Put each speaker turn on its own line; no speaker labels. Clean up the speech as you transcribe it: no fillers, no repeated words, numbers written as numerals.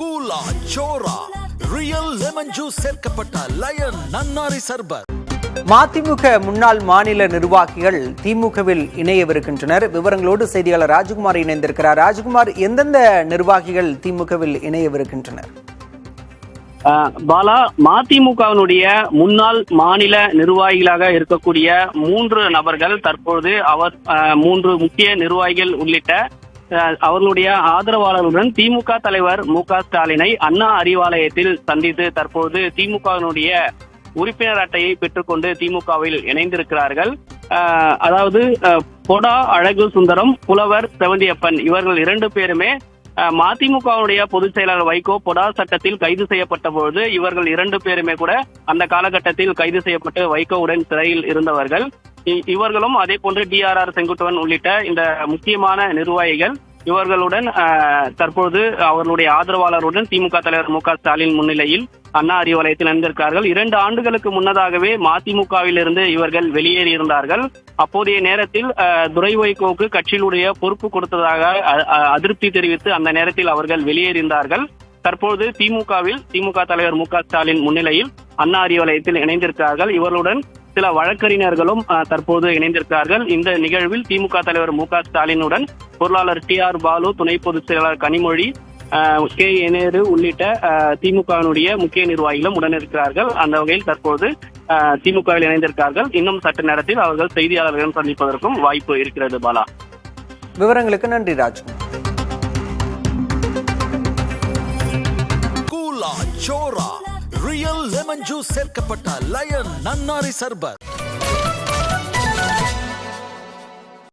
கூலா சோரா real lemon juice சேர்க்கப்பட்ட line நன்னாரி சர்பத்.
மதிமுக முன்னாள் மாநில நிர்வாகிகள் திமுகவில் இணையவிருக்கின்றனர். விவரங்களோடு செய்தியாளர் ராஜ்குமார் இணைந்திருக்கிறார். ராஜ்குமார், எந்தெந்த நிர்வாகிகள் திமுகவில் இணையவிருக்கின்றனர்?
பாலா, மதிமுகவினுடைய முன்னாள் மாநில நிர்வாகிகளாக இருக்கக்கூடிய 3 நபர்கள் தற்போது மூன்று முக்கிய நிர்வாகிகள் உள்ளிட்ட அவர்களுடைய ஆதரவாளர்களுடன் திமுக தலைவர் மு.க. ஸ்டாலினை அண்ணா அறிவாலயத்தில் சந்தித்து தற்போது திமுகவினுடைய உறுப்பினர் அட்டையை பெற்றுக்கொண்டு திமுகவில் இணைந்திருக்கிறார்கள். அதாவது பொடா அழகு சுந்தரம், புலவர் செவந்தியப்பன் இவர்கள் 2 பேருமே மதிமுகவுடைய பொதுச் செயலாளர் வைகோ பொடா சட்டத்தில் கைது செய்யப்பட்ட பொழுது இவர்கள் 2 பேருமே கூட அந்த காலகட்டத்தில் கைது செய்யப்பட்டு வைகோவுடன் சிறையில் இருந்தவர்கள். இவர்களும் அதே போன்று DRR செங்குட்டுவன் உள்ளிட்ட இந்த முக்கியமான நிர்வாகிகள் இவர்களுடன் தற்போது அவர்களுடைய ஆதரவாளருடன் திமுக தலைவர் மு.க. ஸ்டாலின் முன்னிலையில் அண்ணா அறிவாலயத்தில் இணைந்திருக்கிறார்கள். 2 ஆண்டுகளுக்கு முன்னதாகவே மதிமுகவில் இருந்து இவர்கள் வெளியேறியிருந்தார்கள். அப்போதைய நேரத்தில் துரை வைகோவுக்கு கட்சியினுடைய பொறுப்பு கொடுத்ததாக அதிருப்தி தெரிவித்து அந்த நேரத்தில் அவர்கள் வெளியேறியிருந்தார்கள். தற்போது திமுக தலைவர் மு.க. ஸ்டாலின் முன்னிலையில் அண்ணா அறிவாலயத்தில் இணைந்திருக்கிறார்கள். இவர்களுடன் சில வழக்கறிஞர்களும் தற்போது இணைந்திருக்கிறார்கள். இந்த நிகழ்வில் திமுக தலைவர் மு.க. ஸ்டாலினுடன் பொருளாளர் TR பாலு, துணை பொதுச் செயலாளர் கனிமொழி, K. நேரு உள்ளிட்ட திமுகவினுடைய முக்கிய நிர்வாகிகளும் உடனிருக்கிறார்கள். அந்த வகையில் தற்போது திமுகவில் இணைந்திருக்கிறார்கள். இன்னும் சற்று நேரத்தில் அவர்கள் செய்தியாளர்களிடம் சந்திப்பதற்கும் வாய்ப்பு இருக்கிறது. பாலா,
விவரங்களுக்கு நன்றி ராஜ்குமார்.
கூலா சோரா ரியல் லெமன் ஜூஸ் சேர்க்கப்பட்ட லயன் நன்னாரி சர்பத்.